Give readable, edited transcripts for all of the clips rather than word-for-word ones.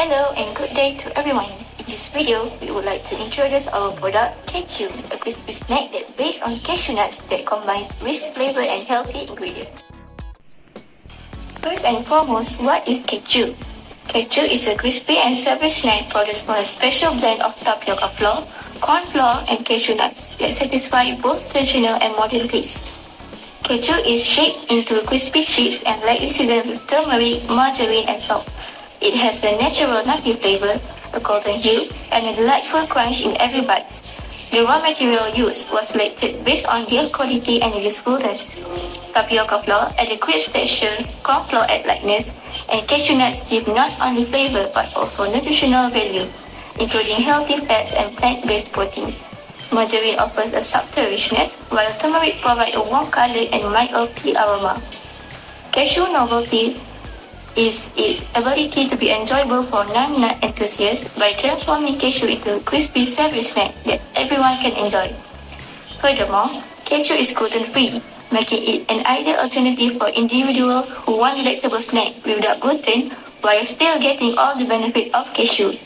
Hello and good day to everyone. In this video, we would like to introduce our product, Cachew, a crispy snack that's based on cashew nuts that combines rich flavor and healthy ingredients. First and foremost, what is Cachew? Cachew is a crispy and savory snack produced from a special blend of tapioca flour, corn flour, and cashew nuts that satisfy both traditional and modern tastes. Cachew is shaped into crispy chips and lightly seasoned with turmeric, margarine, and salt. It has a natural nutty flavor, a golden hue, and a delightful crunch in every bite. The raw material used was selected based on their quality and usefulness. Tapioca flour add a crisp texture, corn flour add lightness, and cashew nuts give not only flavor but also nutritional value, including healthy fats and plant-based proteins. Margarine offers a subtle richness, while turmeric provides a warm color and mild earthy aroma. Cashew novelty is its ability to be enjoyable for non-nut enthusiasts by transforming cashew into a crispy savory snack that everyone can enjoy. Furthermore, cashew is gluten-free, making it an ideal alternative for individuals who want delectable snack without gluten while still getting all the benefit of cashew.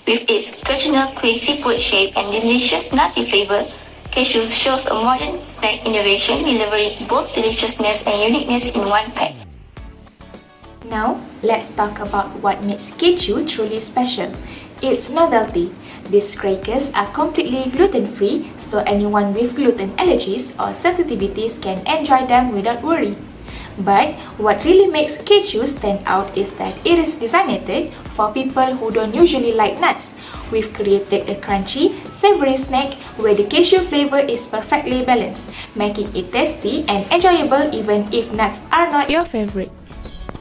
With its traditional crazy fruit shape and delicious nutty flavor, Cachew shows a modern snack innovation delivering both deliciousness and uniqueness in one pack. Now, let's talk about what makes Cachew truly special. Its novelty. These crackers are completely gluten-free, so anyone with gluten allergies or sensitivities can enjoy them without worry. But what really makes Cachew stand out is that it is designated for people who don't usually like nuts. We've created a crunchy, savory snack where the cashew flavor is perfectly balanced, making it tasty and enjoyable even if nuts are not your favorite.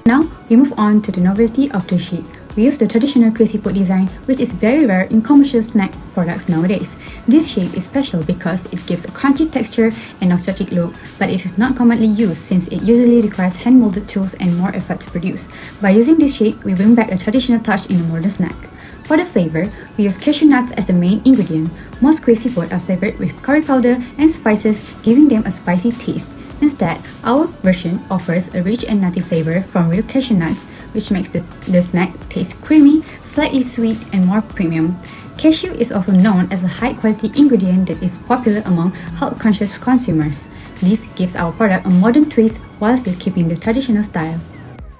Now, we move on to the novelty of the shape. We use the traditional crazy pot design, which is very rare in commercial snack products nowadays. This shape is special because it gives a crunchy texture and nostalgic look, but it is not commonly used since it usually requires hand-molded tools and more effort to produce. By using this shape, we bring back a traditional touch in a modern snack. For the flavor, we use cashew nuts as the main ingredient. Most crazy pot are flavored with curry powder and spices, giving them a spicy taste. Instead, our version offers a rich and nutty flavor from real cashew nuts, which makes the snack taste creamy, slightly sweet, and more premium. Cashew is also known as a high-quality ingredient that is popular among health-conscious consumers. This gives our product a modern twist while still keeping the traditional style.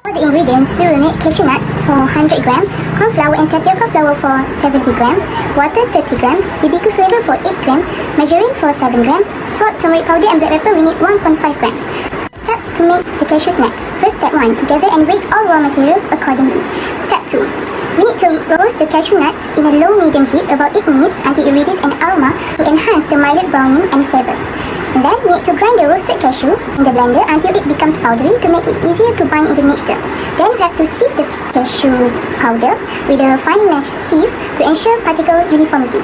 For the ingredients, we will need cashew nuts for 100 gram, corn flour and tapioca flour for 70 gram, water 30 gram, BBQ flavor for 8 gram, margarine for 7 gram, salt, turmeric powder and black pepper we need 1.5 gram. Step to make the cashew snack. First, step 1, gather and weigh all raw materials accordingly. Step 2, we need to roast the cashew nuts in a low-medium heat about 8 minutes until it releases an aroma to enhance the mild browning and flavor. And then we need to grind the roasted cashew in the blender until it becomes powdery to make it easier to bind in the mixture. Then we have to sieve the cashew powder with a fine mesh sieve to ensure particle uniformity.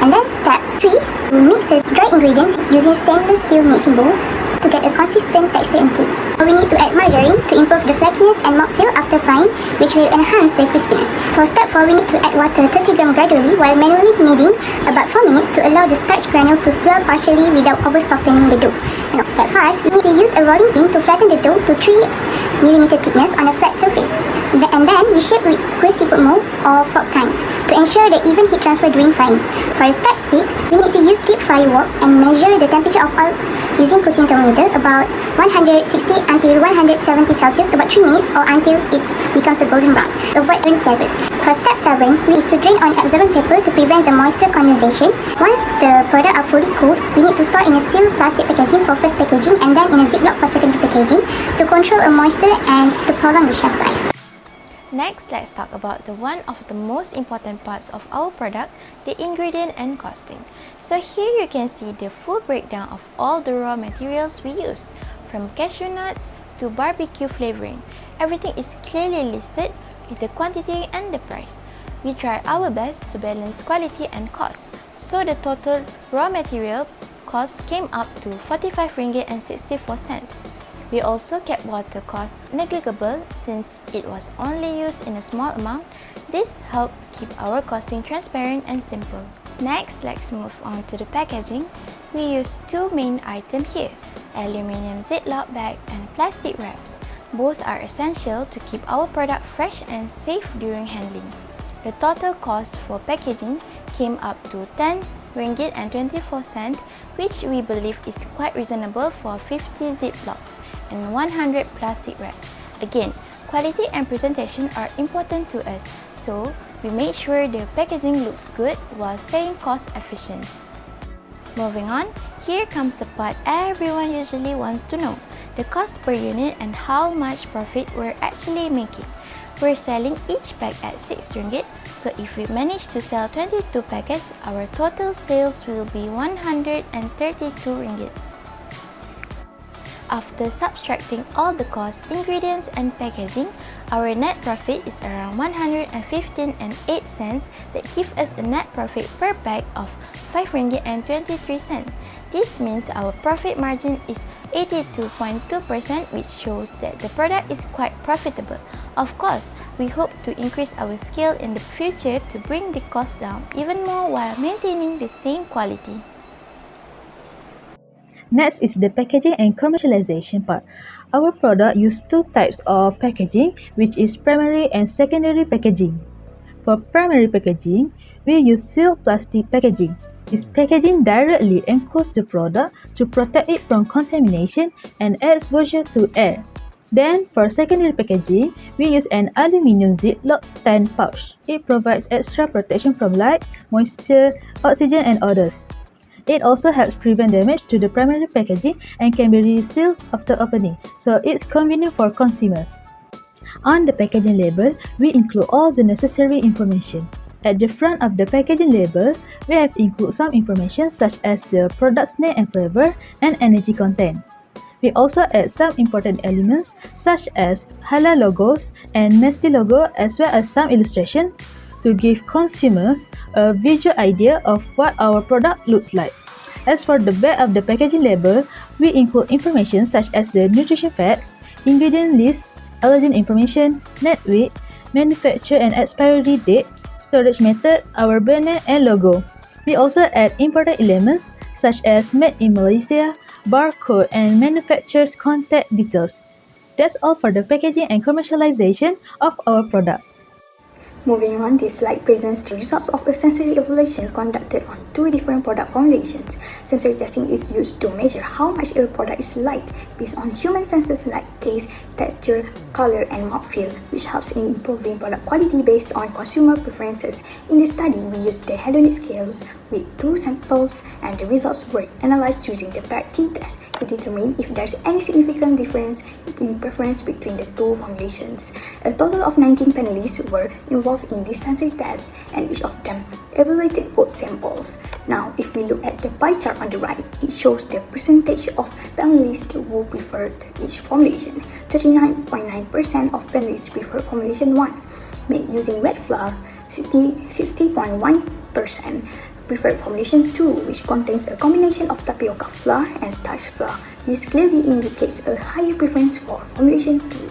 And then step 3, we mix the dry ingredients using stainless steel mixing bowl to get a consistent texture in place. We need to add margarine to improve the flakiness and mouthfeel after frying, which will enhance the crispiness. For step 4, we need to add water 30 gram gradually while manually kneading about 4 minutes to allow the starch granules to swell partially without over-softening the dough. And on step 5, we need to use a rolling pin to flatten the dough to 3 mm thickness on a flat surface. And then we shape with greasy pot mold or fork tines to ensure the even heat transfer during frying. For step 6, we need to use deep fry wok and measure the temperature of oil using cooking thermometer about 160 until 170 Celsius about 3 minutes or until it becomes a golden brown. Avoid burnt flavors. For step 7, we need to drain on absorbent paper to prevent the moisture condensation. Once the product are fully cooled, we need to store in a sealed plastic packaging for first packaging and then in a ziplock for secondary packaging to control moisture and to prolong the shelf life. Next, let's talk about one of the most important parts of our product, the ingredient and costing. So here you can see the full breakdown of all the raw materials we use, from cashew nuts to barbecue flavoring. Everything is clearly listed with the quantity and the price. We try our best to balance quality and cost, so the total raw material cost came up to 45 ringgit and 64 cents. We also kept water costs negligible since it was only used in a small amount. This helped keep our costing transparent and simple. Next, let's move on to the packaging. We use two main items here, aluminium ziplock bag and plastic wraps. Both are essential to keep our product fresh and safe during handling. The total cost for packaging came up to RM10.24, which we believe is quite reasonable for 50 Ziplocs and 100 plastic wraps. Again, quality and presentation are important to us, so we made sure the packaging looks good while staying cost efficient. Moving on, here comes the part everyone usually wants to know, the cost per unit and how much profit we're actually making. We're selling each pack at RM6, so if we manage to sell 22 packets, our total sales will be RM132. After subtracting all the costs, ingredients and packaging, our net profit is around RM115.08 that gives us a net profit per pack of RM5.23. This means our profit margin is 82.2%, which shows that the product is quite profitable. Of course, we hope to increase our scale in the future to bring the cost down even more while maintaining the same quality. Next is the packaging and commercialization part. Our product uses two types of packaging, which is primary and secondary packaging. For primary packaging, we use sealed plastic packaging. This packaging directly encloses the product to protect it from contamination and exposure to air. Then, for secondary packaging, we use an aluminum Ziploc stand pouch. It provides extra protection from light, moisture, oxygen, and odors. It also helps prevent damage to the primary packaging and can be resealed after opening, so it's convenient for consumers. On the packaging label, we include all the necessary information. At the front of the packaging label, we have included some information such as the product's name and flavor and energy content. We also add some important elements such as halal logos and Nestle logo, as well as some illustration to give consumers a visual idea of what our product looks like. As for the back of the packaging label, we include information such as the nutrition facts, ingredient list, allergen information, net weight, manufacture and expiry date, storage method, our brand name and logo. We also add important elements such as made in Malaysia, barcode and manufacturer's contact details. That's all for the packaging and commercialization of our product. Moving on, this slide presents the results of a sensory evaluation conducted on two different product formulations. Sensory testing is used to measure how much a product is liked based on human senses like taste, texture, color, and mouthfeel, which helps in improving product quality based on consumer preferences. In this study, we used the hedonic scales with two samples, and the results were analyzed using the PERT test to determine if there's any significant difference in preference between the two formulations. A total of 19 panelists were involved in this sensory test, and each of them evaluated both samples. Now, if we look at the pie chart on the right, it shows the percentage of panelists who preferred each formulation. 39.9% of panelists preferred formulation 1, made using wet flour. 60.1% preferred formulation 2, which contains a combination of tapioca flour and starch flour. This clearly indicates a higher preference for formulation 2.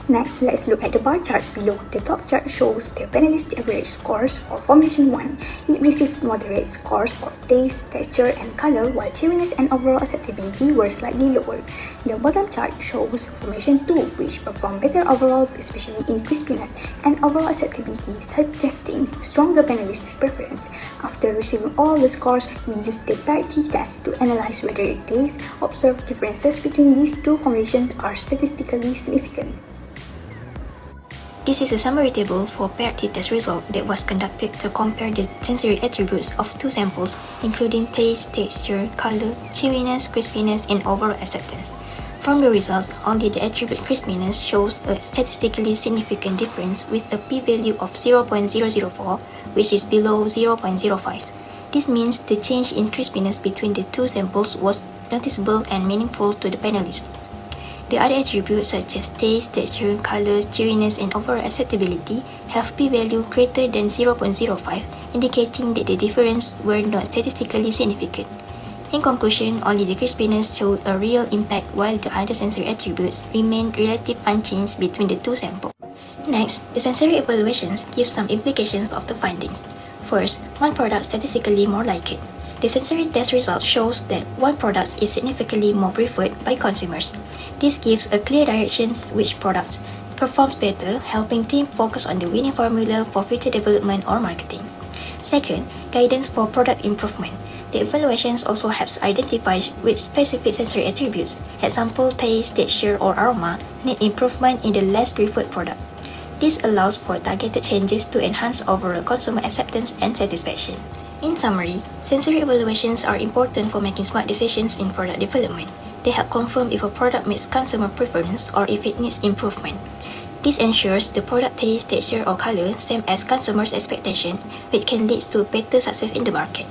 Next, let's look at the bar charts below. The top chart shows the panelists' average scores for formulation 1. It received moderate scores for taste, texture, and color, while chewiness and overall acceptability were slightly lower. The bottom chart shows formulation 2, which performed better overall, especially in crispiness and overall acceptability, suggesting stronger panelists' preference. After receiving all the scores, we used the PERT test to analyze whether the observed differences between these two formulations are statistically significant. This is a summary table for PERT test result that was conducted to compare the sensory attributes of two samples, including taste, texture, color, chewiness, crispiness, and overall acceptance. From the results, only the attribute crispiness shows a statistically significant difference with a p-value of 0.004, which is below 0.05. This means the change in crispiness between the two samples was noticeable and meaningful to the panelists. The other attributes such as taste, texture, color, chewiness, and overall acceptability have p-value greater than 0.05, indicating that the differences were not statistically significant. In conclusion, only the crispiness showed a real impact while the other sensory attributes remained relatively unchanged between the two samples. Next, the sensory evaluations give some implications of the findings. First, one product statistically more liked. The sensory test result shows that one product is significantly more preferred by consumers. This gives a clear direction which products performs better, helping team focus on the winning formula for future development or marketing. Second, guidance for product improvement. The evaluations also helps identify which specific sensory attributes, example taste, texture, or aroma, need improvement in the less preferred product. This allows for targeted changes to enhance overall consumer acceptance and satisfaction. In summary, sensory evaluations are important for making smart decisions in product development. They help confirm if a product meets consumer preference or if it needs improvement. This ensures the product taste, texture, or color same as consumers' expectation, which can lead to better success in the market.